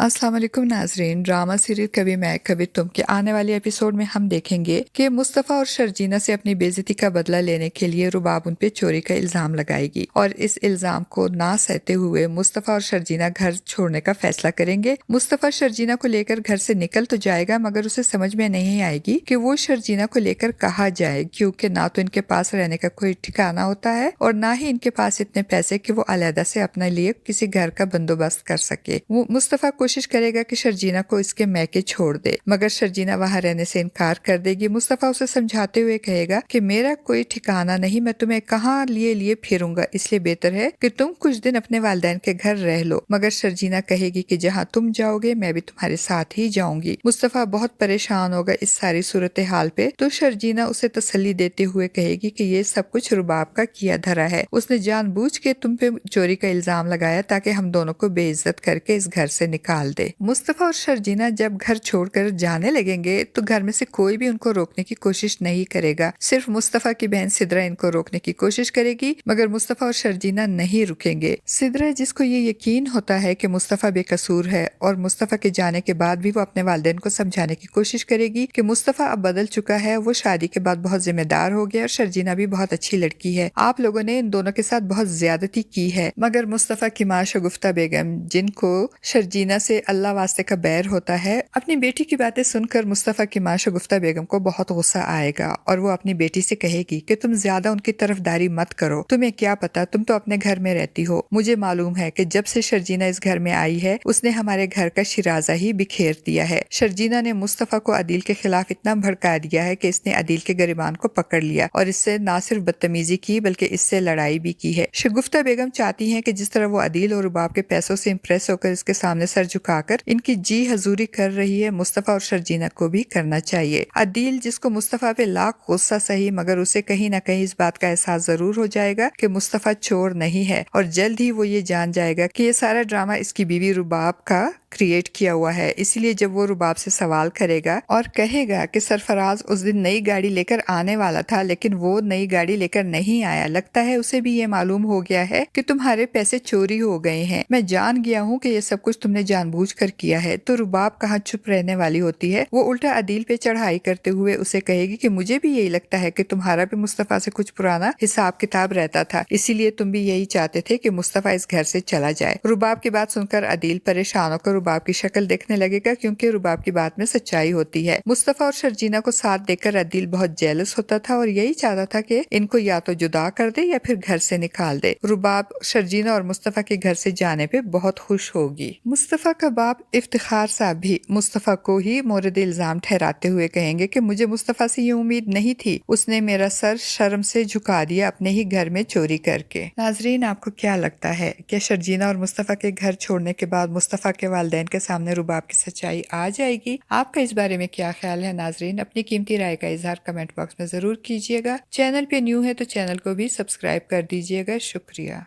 अस्सलाम वालेकुम नाजरीन। ड्रामा सीरियल कभी मैं कभी तुम के आने वाले एपिसोड में हम देखेंगे कि मुस्तफ़ा और शर्जीना से अपनी बेइज्जती का बदला लेने के लिए रुबाब उन पे चोरी का इल्जाम लगाएगी और इस इल्जाम को ना सहते हुए मुस्तफ़ा और शर्जीना घर छोड़ने का फैसला करेंगे। मुस्तफ़ा शर्जीना को लेकर घर से निकल तो जाएगा मगर उसे समझ में नहीं आएगी कि वो शर्जीना को लेकर कहाँ जाए, क्योंकि ना तो इनके पास रहने का कोई ठिकाना होता है और ना ही इनके पास इतने पैसे कि वो अलहदा से अपने लिए किसी घर का बंदोबस्त कर सके। वो मुस्तफ़ा कोशिश करेगा कि शर्जीना को इसके मैके छोड़ दे मगर शर्जीना वहां रहने से इनकार कर देगी। मुस्तफ़ा उसे समझाते हुए कहेगा कि मेरा कोई ठिकाना नहीं, मैं तुम्हें कहाँ लिए लिए फिरूंगा, इसलिए बेहतर है कि तुम कुछ दिन अपने वालिदैन के घर रह लो। मगर शर्जीना कहेगी कि जहाँ तुम जाओगे मैं भी तुम्हारे साथ ही जाऊंगी। मुस्तफ़ा बहुत परेशान होगा इस सारी सूरत हाल पे, तो शर्जीना उसे तसल्ली देते हुए कहेगी कि ये सब कुछ रुबाब का किया धरा है, उसने जानबूझ के तुम पे चोरी का इल्जाम लगाया ताकि हम दोनों को बेइज्जत करके इस घर से निकाल दे। मुस्तफ़ा और शर्जीना जब घर छोड़कर जाने लगेंगे तो घर में से कोई भी उनको रोकने की कोशिश नहीं करेगा, सिर्फ मुस्तफ़ा की बहन सिद्रा इनको रोकने की कोशिश करेगी मगर मुस्तफ़ा और शर्जीना नहीं रुकेंगे। सिद्रा, जिसको ये यकीन होता है कि मुस्तफ़ा बेकसूर है और मुस्तफ़ा के जाने के बाद भी वो अपने वालिदैन को समझाने की कोशिश करेगी कि मुस्तफ़ा अब बदल चुका है, वो शादी के बाद बहुत जिम्मेदार हो गया और शर्जीना भी बहुत अच्छी लड़की है, आप लोगों ने इन दोनों के साथ बहुत ज्यादती की है। मगर मुस्तफ़ा की माँ शगुफ्ता बेगम, जिनको शर्जीना से अल्लाह वास्ते का बैर होता है, अपनी बेटी की बातें सुनकर मुस्तफ़ा की माँ शगुफ्ता बेगम को बहुत गुस्सा आएगा और वो अपनी बेटी से कहेगी कि तुम ज्यादा उनकी तरफदारी मत करो, तुम्हें क्या पता, तुम तो अपने घर में रहती हो। मुझे मालूम है कि जब से शर्जीना इस घर में आई है उसने हमारे घर का शिराजा ही बिखेर दिया है। शर्जीना ने मुस्तफ़ा को अदील के खिलाफ इतना भड़का दिया है कि इसने अदील के गिरबान को पकड़ लिया और इससे न सिर्फ बदतमीजी की बल्कि इससे लड़ाई भी की है। शगुफ्ता बेगम चाहती हैं कि जिस तरह वो अदील और रुबाब के पैसों से इम्प्रेस होकर इसके सामने सर झुकाकर इनकी जी हजूरी कर रही है, मुस्तफ़ा और शर्जीना को भी करना चाहिए। अदील, जिसको मुस्तफ़ा पे लाख गुस्सा सही मगर उसे कहीं ना कहीं इस बात का एहसास जरूर हो जाएगा कि मुस्तफ़ा चोर नहीं है और जल्द ही वो ये जान जाएगा कि ये सारा ड्रामा इसकी बीवी रुबाब का क्रिएट किया हुआ है। इसलिए जब वो रुबाब से सवाल करेगा और कहेगा कि सरफराज उस दिन नई गाड़ी लेकर आने वाला था लेकिन वो नई गाड़ी लेकर नहीं आया, लगता है उसे भी ये मालूम हो गया है कि तुम्हारे पैसे चोरी हो गए हैं, मैं जान गया हूँ कि ये सब कुछ तुमने जानबूझकर किया है, तो रुबाब कहाँ चुप रहने वाली होती है। वो उल्टा अदील पे चढ़ाई करते हुए उसे कहेगी कि मुझे भी यही लगता है कि तुम्हारा भी मुस्तफ़ा से कुछ पुराना हिसाब किताब रहता था, इसीलिए तुम भी यही चाहते थे कि मुस्तफ़ा इस घर से चला जाए। रुबाब की बात सुनकर अदील परेशान होकर रुबाब की शक्ल देखने लगेगा, क्योंकि रुबाब की बात में सच्चाई होती है। मुस्तफ़ा और शर्जीना को साथ देकर अदील बहुत जेलस होता था और यही चाहता था कि इनको या तो जुदा कर दे या फिर घर से निकाल दे। रुबाब शर्जीना और मुस्तफ़ा के घर से जाने पे बहुत खुश होगी। मुस्तफ़ा का बाप इफ्तिखार साहब भी मुस्तफ़ा को ही मोरद इल्जाम ठहराते हुए कहेंगे कि मुझे मुस्तफ़ा से ये उम्मीद नहीं थी, उसने मेरा सर शर्म से झुका दिया अपने ही घर में चोरी करके। नाजरीन, आपको क्या लगता है कि शर्जीना और मुस्तफ़ा के घर छोड़ने के बाद मुस्तफ़ा के वालिदैन के सामने रुबाब की सच्चाई आ जाएगी? आपका इस बारे में क्या ख्याल है? नाजरीन, अपनी कीमती राय का इजहार कमेंट बॉक्स में जरूर कीजिएगा। चैनल पे न्यू है तो चैनल को भी सब्सक्राइब कर दीजिएगा। शुक्रिया।